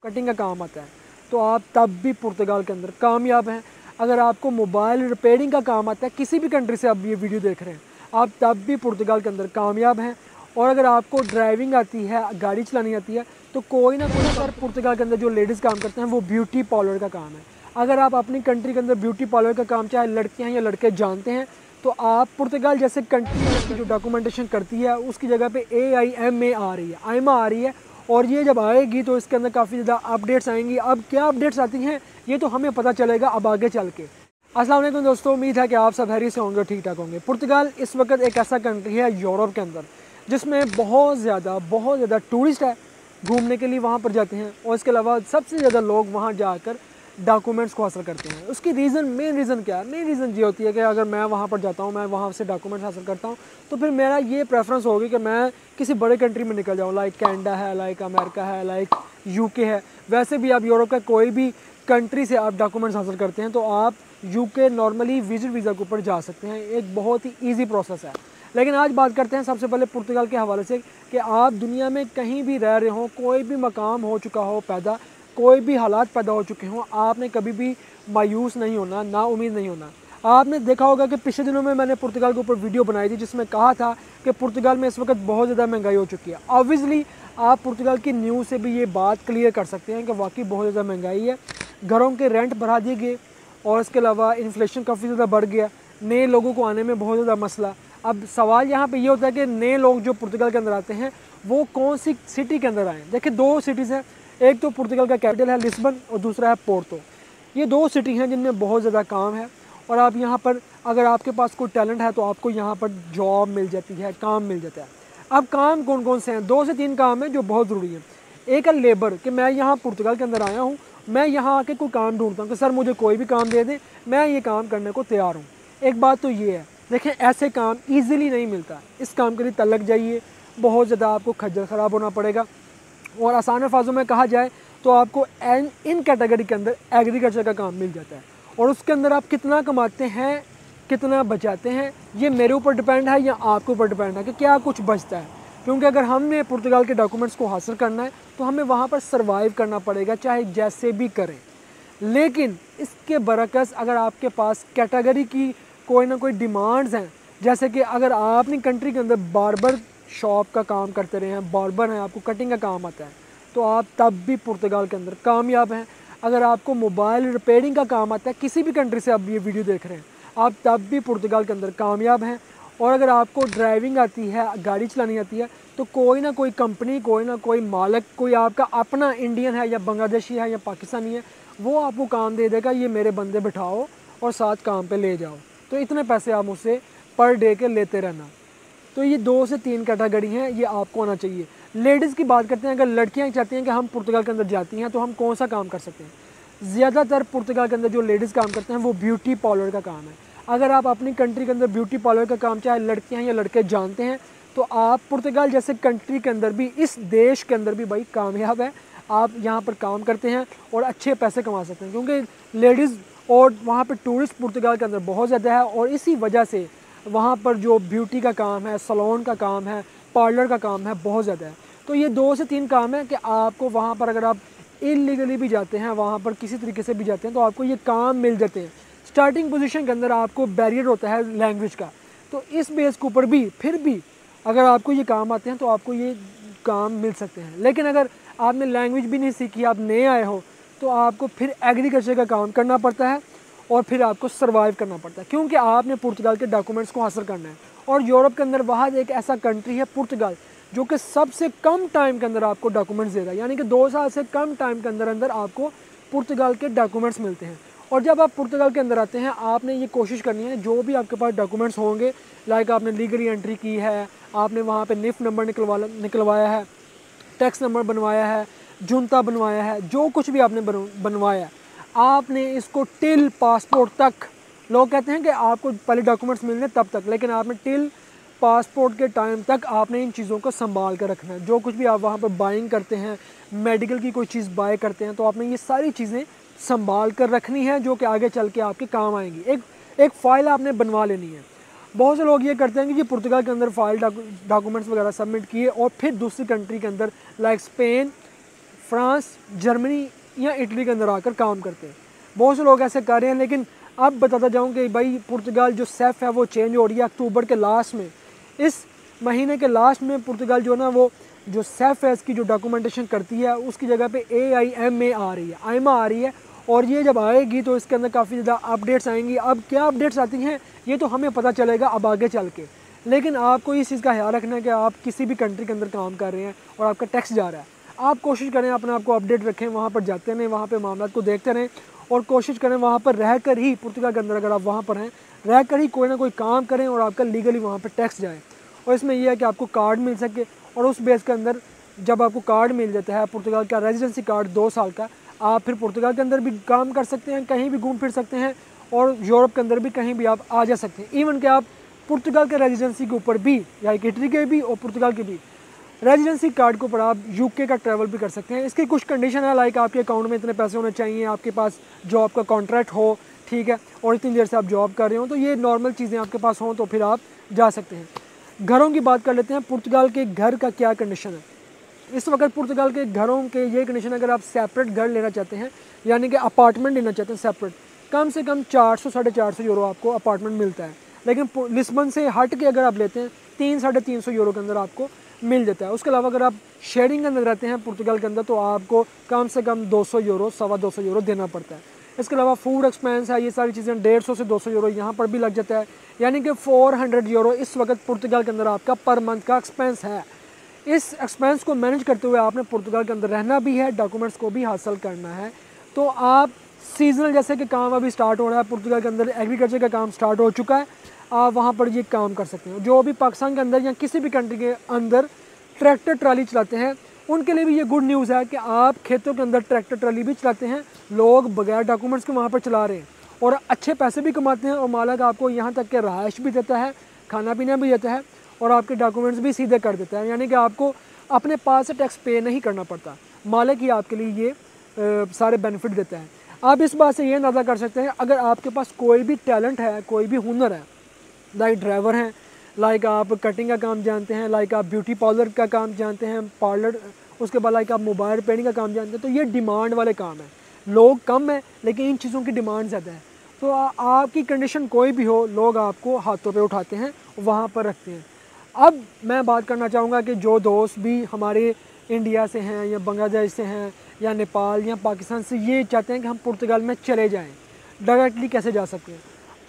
Cutting का काम आता है तो आप तब भी पुर्तगाल के अंदर कामयाब हैं। अगर आपको मोबाइल रिपेयरिंग का काम आता है, किसी भी कंट्री से आप ये वीडियो देख रहे हैं, आप तब भी पुर्तगाल के अंदर कामयाब हैं। और अगर आपको ड्राइविंग आती है, गाड़ी चलानी आती है, तो कोई ना कोई अगर पुर्तगाल के अंदर जो लेडीज़ काम करते हैं वो ब्यूटी पार्लर का काम है। अगर आप अपनी कंट्री के अंदर ब्यूटी पार्लर का काम चाहे लड़कियाँ या लड़के जानते हैं, तो आप पुर्तगाल जैसे कंट्री की जो डॉक्यूमेंटेशन करती है उसकी जगह पे AIMA आ रही है, आइमा आ रही है। और ये जब आएगी तो इसके अंदर काफ़ी ज़्यादा अपडेट्स आएंगी। अब क्या अपडेट्स आती हैं ये तो हमें पता चलेगा अब आगे चल के। अस्सलाम वालेकुम दोस्तों, उम्मीद है कि आप सब हैरी से होंगे और ठीक ठाक होंगे। पुर्तगाल इस वक्त एक ऐसा कंट्री है यूरोप के अंदर जिसमें बहुत ज़्यादा टूरिस्ट है, घूमने के लिए वहाँ पर जाते हैं। और इसके अलावा सबसे ज़्यादा लोग वहाँ जाकर डॉक्यूमेंट्स को हासिल करते हैं। उसकी मेन रीज़न क्या है? मेन रीज़न ये होती है कि अगर मैं वहाँ पर जाता हूँ, मैं वहाँ से डॉक्यूमेंट्स हासिल करता हूँ, तो फिर मेरा ये प्रेफरेंस होगी कि मैं किसी बड़े कंट्री में निकल जाऊँ, लाइक कनाडा है, लाइक अमेरिका है, लाइक UK है। वैसे भी आप यूरोप का कोई भी कंट्री से आप डॉक्यूमेंट्स हासिल करते हैं तो आप UK नॉर्मली विजिट वीज़ा के ऊपर जा सकते हैं। एक बहुत ही ईजी प्रोसेस है। लेकिन आज बात करते हैं सबसे पहले पुर्तगाल के हवाले से कि आप दुनिया में कहीं भी रह रहे हो, कोई भी मकाम हो चुका हो पैदा, कोई भी हालात पैदा हो चुके हों, आपने कभी भी मायूस नहीं होना, ना उम्मीद नहीं होना। आपने देखा होगा कि पिछले दिनों में मैंने पुर्तगाल के ऊपर वीडियो बनाई थी जिसमें कहा था कि पुर्तगाल में इस वक्त बहुत ज़्यादा महंगाई हो चुकी है। ऑब्वियसली आप पुर्तगाल की न्यूज़ से भी ये बात क्लियर कर सकते हैं कि वाकई बहुत ज़्यादा महंगाई है। घरों के रेंट बढ़ा दिए गए और इसके अलावा इन्फ्लेशन काफ़ी ज़्यादा बढ़ गया। नए लोगों को आने में बहुत ज़्यादा मसला। अब सवाल यहाँ पे ये होता है कि नए लोग जो पुर्तगाल के अंदर आते हैं वो कौन सी सिटी के अंदर आए। देखिए, दो सिटीज़ हैं, एक तो पुर्तगाल का कैपिटल है लिस्बन और दूसरा है पोर्तो। ये दो सिटी हैं जिनमें बहुत ज़्यादा काम है और आप यहाँ पर अगर आपके पास कोई टैलेंट है तो आपको यहाँ पर जॉब मिल जाती है, काम मिल जाता है। अब काम कौन कौन से हैं? 2 से 3 काम हैं जो बहुत ज़रूरी हैं। एक है लेबर, कि मैं यहाँ पुर्तगाल के अंदर आया हूँ, मैं यहाँ आके कोई काम ढूंढता हूँ कि सर मुझे कोई भी काम दे दें, मैं ये काम करने को तैयार हूँ। एक बात तो ये है, देखें ऐसे काम ईज़िली नहीं मिलता। इस काम के लिए तलक जाइए, बहुत ज़्यादा आपको खज्जल ख़राब होना पड़ेगा। और आसान अल्फाजों में कहा जाए तो आपको इन कैटेगरी के अंदर एग्रीकल्चर का काम मिल जाता है। और उसके अंदर आप कितना कमाते हैं, कितना बचाते हैं, ये मेरे ऊपर डिपेंड है या आपके ऊपर डिपेंड है कि क्या कुछ बचता है। क्योंकि अगर हमने पुर्तगाल के डॉक्यूमेंट्स को हासिल करना है तो हमें वहाँ पर सर्वाइव करना पड़ेगा, चाहे जैसे भी करें। लेकिन इसके बरकस अगर आपके पास कैटेगरी की कोई ना कोई डिमांड्स हैं, जैसे कि अगर आप अपनी कंट्री के अंदर बार्बर शॉप का काम करते रहे हैं, बार्बर हैं, आपको कटिंग का काम आता है, तो आप तब भी पुर्तगाल के अंदर कामयाब हैं। अगर आपको मोबाइल रिपेयरिंग का काम आता है, किसी भी कंट्री से आप ये वीडियो देख रहे हैं, आप तब भी पुर्तगाल के अंदर कामयाब हैं। और अगर आपको ड्राइविंग आती है, गाड़ी चलानी आती है, तो कोई ना कोई कंपनी, कोई ना कोई मालिक, कोई आपका अपना इंडियन है या बांग्लादेशी है या पाकिस्तानी है, वो आपको काम दे देगा, ये मेरे बंदे बिठाओ और साथ काम पे ले जाओ, तो इतने पैसे आप मुझसे पर डे के लेते रहना। तो ये 2 से 3 कैटेगरी हैं, ये आपको आना चाहिए। लेडीज़ की बात करते हैं, अगर लड़कियां चाहती हैं कि हम पुर्तगाल के अंदर जाती हैं तो हम कौन सा काम कर सकते हैं? ज़्यादातर पुर्तगाल के अंदर जो लेडीज़ काम करते हैं वो ब्यूटी पार्लर का काम है। अगर आप अपनी कंट्री के अंदर ब्यूटी पार्लर का काम चाहे लड़कियाँ या लड़के जानते हैं, तो आप पुर्तगाल जैसे कंट्री के अंदर भी, इस देश के अंदर भी भाई कामयाब है। आप यहाँ पर काम करते हैं और अच्छे पैसे कमा सकते हैं, क्योंकि लेडीज़ और वहाँ पर टूरिस्ट पुर्तगाल के अंदर बहुत ज़्यादा है। और इसी वजह से वहाँ पर जो ब्यूटी का काम है, सलोन का काम है, पार्लर का काम है, बहुत ज़्यादा है। तो ये 2 से 3 काम है कि आपको वहाँ पर, अगर आप इलीगली भी जाते हैं, वहाँ पर किसी तरीके से भी जाते हैं, तो आपको ये काम मिल जाते हैं। स्टार्टिंग पोजीशन के अंदर आपको बैरियर होता है लैंग्वेज का, तो इस बेस के ऊपर भी फिर भी अगर आपको ये काम आते हैं तो आपको ये काम मिल सकते हैं। लेकिन अगर आपने लैंग्वेज भी नहीं सीखी, आप नए आए हो, तो आपको फिर एग्रीकल्चर का काम करना पड़ता है और फिर आपको सर्वाइव करना पड़ता है, क्योंकि आपने पुर्तगाल के डॉक्यूमेंट्स को हासिल करना है। और यूरोप के अंदर वहाँ एक ऐसा कंट्री है पुर्तगाल जो कि सबसे कम टाइम के अंदर आपको डॉक्यूमेंट्स देगा, यानी कि 2 साल से कम टाइम के अंदर अंदर आपको पुर्तगाल के डॉक्यूमेंट्स मिलते हैं। और जब आप पुर्तगाल के अंदर आते हैं, आपने ये कोशिश करनी है, जो भी आपके पास डॉक्यूमेंट्स होंगे, लाइक आपने लीगली एंट्री की है, आपने वहाँ पे निफ नंबर निकलवाया है, टैक्स नंबर बनवाया है, जुनता बनवाया है, जो कुछ भी आपने बनवाया, आपने इसको टिल पासपोर्ट तक, लोग कहते हैं कि आपको पहले डॉक्यूमेंट्स मिलने तब तक, लेकिन आपने टिल पासपोर्ट के टाइम तक आपने इन चीज़ों को संभाल कर रखना है। जो कुछ भी आप वहाँ पर बाइंग करते हैं, मेडिकल की कोई चीज़ बाय करते हैं, तो आपने ये सारी चीज़ें संभाल कर रखनी है, जो कि आगे चल के आपके काम आएंगी। एक फ़ाइल आपने बनवा लेनी है। बहुत से लोग ये करते हैं कि ये पुर्तगाल के अंदर फ़ाइल डॉक्यूमेंट्स वगैरह सबमिट किए और फिर दूसरी कंट्री के अंदर, लाइक स्पेन, फ्रांस, जर्मनी या इटली के अंदर आकर काम करते हैं। बहुत से लोग ऐसे कर रहे हैं, लेकिन अब बताता जाऊँ कि भाई पुर्तगाल जो सेफ है वो चेंज हो रही है अक्टूबर के लास्ट में। इस महीने के लास्ट में पुर्तगाल जो ना वो जो सेफ है इसकी जो डॉक्यूमेंटेशन करती है उसकी जगह पे AIMA आ रही है, आइमा आ रही है। और ये जब आएगी तो इसके अंदर काफ़ी ज़्यादा अपडेट्स आएंगी। अब क्या अपडेट्स आती हैं ये तो हमें पता चलेगा अब आगे चल के, लेकिन आपको इस चीज़ का ख्याल रखना है कि आप किसी भी कंट्री के अंदर काम कर रहे हैं और आपका टैक्स जा रहा है, आप कोशिश करें अपने आप को अपडेट रखें, वहाँ पर जाते रहें, वहाँ पर मामला को देखते रहें और कोशिश करें वहाँ पर रह कर ही, पुर्तगाल के अंदर अगर आप वहाँ पर हैं रह कर ही कोई ना कोई काम करें और आपका लीगली वहाँ पर टैक्स जाए। और इसमें यह है कि आपको कार्ड मिल सके और उस बेस के अंदर जब आपको कार्ड मिल जाता है पुर्तगाल का रेजिडेंसी कार्ड 2 साल का, आप फिर पुर्तगाल के अंदर भी काम कर सकते हैं, कहीं भी घूम फिर सकते हैं और यूरोप के अंदर भी कहीं भी आप आ जा सकते हैं। इवन कि आप पुर्तगाल के रेजिडेंसी के ऊपर भी या इटली के भी और पुर्तगाल के भी रेजिडेंसी कार्ड के ऊपर आप UK का ट्रैवल भी कर सकते हैं। इसकी कुछ कंडीशन है, लाइक आपके अकाउंट में इतने पैसे होने चाहिए, आपके पास जॉब का कॉन्ट्रैक्ट हो, ठीक है, और इतनी देर से आप जॉब कर रहे हो, तो ये नॉर्मल चीज़ें आपके पास हों तो फिर आप जा सकते हैं। घरों की बात कर लेते हैं, पुर्तगाल के घर का क्या कंडीशन है इस वक्त। पुर्तगाल के घरों के ये कंडीशन, अगर आप सेपरेट घर लेना चाहते हैं यानी कि अपार्टमेंट लेना चाहते हैं सेपरेट, कम से कम 400-450 यूरो आपको अपार्टमेंट मिलता है। लेकिन लिस्बन से हट के अगर आप लेते हैं 300-350 यूरो के अंदर आपको मिल जाता है। उसके अलावा अगर आप शेयरिंग के अंदर रहते हैं पुर्तगाल के अंदर तो आपको कम से कम 200 यूरो, 250 यूरो देना पड़ता है। इसके अलावा फूड एक्सपेंस है, ये सारी चीज़ें 150 से 200 यूरो यहाँ पर भी लग जाता है, यानी कि 400 यूरो इस वक्त पुर्तगाल के अंदर आपका पर मंथ का एक्सपेंस है। इस एक्सपेंस को मैनेज करते हुए आपने पुर्तगाल के अंदर रहना भी है, डॉक्यूमेंट्स को भी हासिल करना है। तो आप सीजनल जैसे कि काम अभी स्टार्ट हो रहा है पुर्तगाल के अंदर, एग्रीकल्चर का काम स्टार्ट हो चुका है, आप वहाँ पर ये काम कर सकते हैं। जो भी पाकिस्तान के अंदर या किसी भी कंट्री के अंदर ट्रैक्टर ट्राली चलाते हैं उनके लिए भी ये गुड न्यूज़ है कि आप खेतों के अंदर ट्रैक्टर ट्राली भी चलाते हैं, लोग बगैर डॉक्यूमेंट्स के वहाँ पर चला रहे हैं और अच्छे पैसे भी कमाते हैं और मालिक आपको यहाँ तक के रहायश भी देता है, खाना पीना भी देता है और आपके डॉक्यूमेंट्स भी सीधे कर देता है, यानी कि आपको अपने पास से टैक्स पे नहीं करना पड़ता, मालिक ही आपके लिए ये सारे बेनिफिट देता है। आप इस बात से ये अंदाज़ा कर सकते हैं, अगर आपके पास कोई भी टैलेंट है, कोई भी हुनर है, लाइक ड्राइवर हैं, लाइक आप कटिंग का काम जानते हैं, लाइक आप ब्यूटी पार्लर का काम जानते हैं, पार्लर, उसके बाद लाइक आप मोबाइल रिपेयरिंग का काम जानते हैं, तो ये डिमांड वाले काम है। लोग कम है लेकिन इन चीज़ों की डिमांड ज़्यादा है। तो आपकी कंडीशन कोई भी हो, लोग आपको हाथों पे उठाते हैं, वहाँ पर रखते हैं। अब मैं बात करना चाहूँगा कि जो दोस्त भी हमारे इंडिया से हैं या बांग्लादेश से हैं या नेपाल या पाकिस्तान से ये चाहते हैं कि हम पुर्तगाल में चले जाएँ, डायरेक्टली कैसे जा सकते हैं।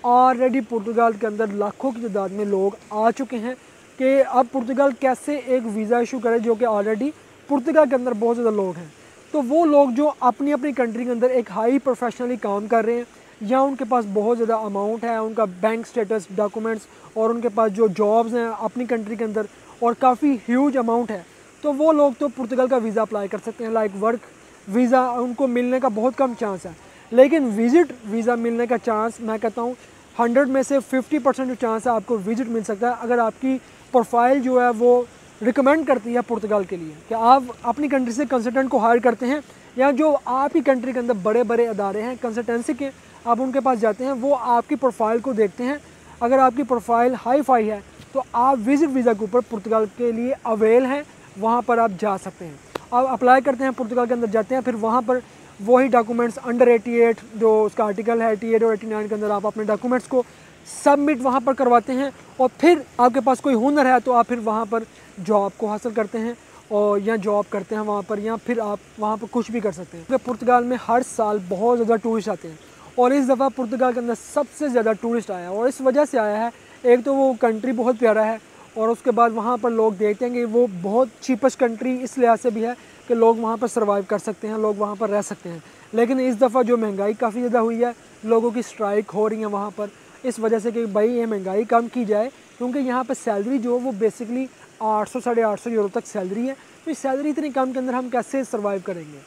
ऑलरेडी पुर्तगाल के अंदर लाखों की तादाद में लोग आ चुके हैं कि अब पुर्तगाल कैसे एक वीज़ा इशू करे, जो कि ऑलरेडी पुर्तगाल के अंदर बहुत ज़्यादा लोग हैं। तो वो लोग जो अपनी अपनी कंट्री के अंदर एक हाई प्रोफेशनली काम कर रहे हैं या उनके पास बहुत ज़्यादा अमाउंट है, उनका बैंक स्टेटस, डॉक्यूमेंट्स और उनके पास जो जॉब्स हैं अपनी कंट्री के अंदर और काफ़ी ह्यूज अमाउंट है, तो वो लोग तो पुर्तगाल का वीज़ा अप्लाई कर सकते हैं। लाइक वर्क वीज़ा उनको मिलने का बहुत कम चांस है, लेकिन विज़िट वीज़ा मिलने का चांस मैं कहता हूँ 100 में से 50% जो चांस है आपको विज़िट मिल सकता है, अगर आपकी प्रोफाइल जो है वो रिकमेंड करती है पुर्तगाल के लिए कि आप अपनी कंट्री से कंसल्टेंट को हायर करते हैं या जो आपकी कंट्री के अंदर बड़े बड़े अदारे हैं कंसल्टेंसी के, आप उनके पास जाते हैं, वो आपकी प्रोफाइल को देखते हैं। अगर आपकी प्रोफाइल हाई फाई है तो आप विज़िट वीज़ा के ऊपर पुर्तगाल के लिए अवेल हैं, वहाँ पर आप जा सकते हैं। आप अप्लाई करते हैं, पुर्तगाल के अंदर जाते हैं, फिर वहाँ पर वही डॉक्यूमेंट्स अंडर 88 जो उसका आर्टिकल है 88 और 89 के अंदर आप अपने डॉक्यूमेंट्स को सबमिट वहाँ पर करवाते हैं और फिर आपके पास कोई हुनर है तो आप फिर वहाँ पर जॉब को हासिल करते हैं और या जॉब करते हैं वहाँ पर, या फिर आप वहाँ पर कुछ भी कर सकते हैं। पुर्तगाल में हर साल बहुत ज़्यादा टूरिस्ट आते हैं और इस दफ़ा पुर्तगाल के अंदर सबसे ज़्यादा टूरिस्ट आया और इस वजह से आया है, एक तो वो कंट्री बहुत प्यारा है और उसके बाद वहाँ पर लोग देखते हैं कि वो बहुत चीपेस्ट कंट्री इस लिहाज से भी है कि लोग वहाँ पर सर्वाइव कर सकते हैं, लोग वहाँ पर रह सकते हैं। लेकिन इस दफ़ा जो महंगाई काफ़ी ज़्यादा हुई है, लोगों की स्ट्राइक हो रही है वहाँ पर, इस वजह से कि भाई ये महंगाई कम की जाए, क्योंकि यहाँ पर सैलरी जो वो बेसिकली 800-850 यूरो तक सैलरी है। तो इस सैलरी इतनी कम के अंदर हम कैसे सर्वाइव करेंगे।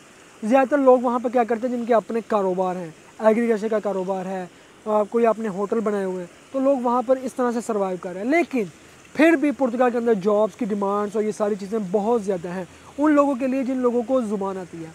ज़्यादातर लोग वहाँ पर क्या करते हैं, जिनके अपने कारोबार हैं, एग्रीकल्चर का कारोबार है, कोई अपने होटल बनाए हुए हैं, तो लोग वहाँ पर इस तरह से सर्वाइव कर रहे हैं। लेकिन फिर भी पुर्तगाल के अंदर जॉब्स की डिमांड्स और ये सारी चीज़ें बहुत ज़्यादा हैं उन लोगों के लिए जिन लोगों को ज़ुबान आती है।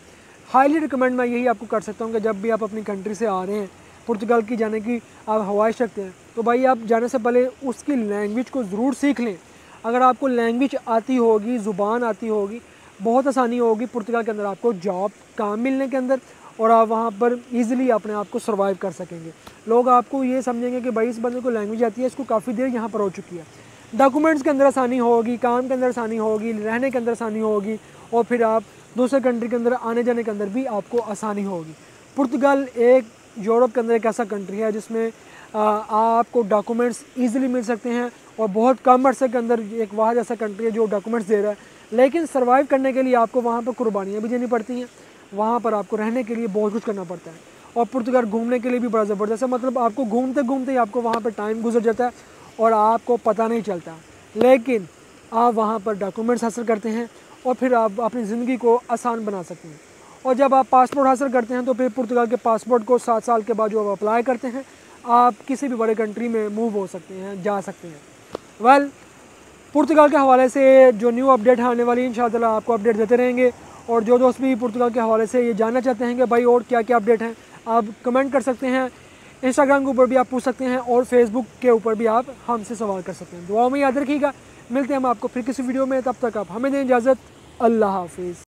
हाईली रिकमेंड मैं यही आपको कर सकता हूँ कि जब भी आप अपनी कंट्री से आ रहे हैं, पुर्तगाल की जाने की आप ख्वाहिश रखते हैं, तो भाई आप जाने से पहले उसकी लैंग्वेज को ज़रूर सीख लें। अगर आपको लैंग्वेज आती होगी, ज़ुबान आती होगी, बहुत आसानी होगी पुर्तगाल के अंदर आपको जॉब काम मिलने के अंदर, और आप वहाँ पर ईज़िली अपने आप को सर्वाइव कर सकेंगे। लोग आपको ये समझेंगे कि भाई इस बंदे को लैंग्वेज आती है, इसको काफ़ी देर यहाँ पर हो चुकी है। डॉक्यूमेंट्स के अंदर आसानी होगी, काम के अंदर आसानी होगी, रहने के अंदर आसानी होगी, और फिर आप दूसरे कंट्री के अंदर आने जाने के अंदर भी आपको आसानी होगी। पुर्तगाल एक यूरोप के अंदर एक ऐसा कंट्री है जिसमें आपको डॉक्यूमेंट्स ईज़िली मिल सकते हैं, और बहुत कम अर्से के अंदर एक वाह ऐसा कंट्री है जो डॉक्यूमेंट्स दे रहा है। लेकिन सर्वाइव करने के लिए आपको वहाँ पर कुर्बानियाँ भी देनी पड़ती हैं, वहाँ पर आपको रहने के लिए बहुत कुछ करना पड़ता है। और पुर्तगाल घूमने के लिए भी बड़ा ज़बरदस्त है, मतलब आपको घूमते घूमते ही आपको वहाँ पर टाइम गुजर जाता है और आपको पता नहीं चलता। लेकिन आप वहाँ पर डॉक्यूमेंट्स हासिल करते हैं और फिर आप अपनी ज़िंदगी को आसान बना सकते हैं। और जब आप पासपोर्ट हासिल करते हैं तो फिर पुर्तगाल के पासपोर्ट को 7 साल के बाद जो आप अप्लाई करते हैं, आप किसी भी बड़े कंट्री में मूव हो सकते हैं, जा सकते हैं। वेल, पुर्तगाल के हवाले से जो न्यू अपडेट आने वाली है इंशाअल्लाह आपको अपडेट देते रहेंगे। और जो दोस्त भी पुर्तगाल के हवाले से ये जानना चाहते हैं कि भाई और क्या क्या अपडेट हैं, आप कमेंट कर सकते हैं, इंस्टाग्राम के ऊपर भी आप पूछ सकते हैं, और फेसबुक के ऊपर भी आप हमसे सवाल कर सकते हैं। दुआ में याद रखिएगा, मिलते हैं हम आपको फिर किसी वीडियो में, तब तक आप हमें दें इजाज़त। अल्लाह हाफिज़।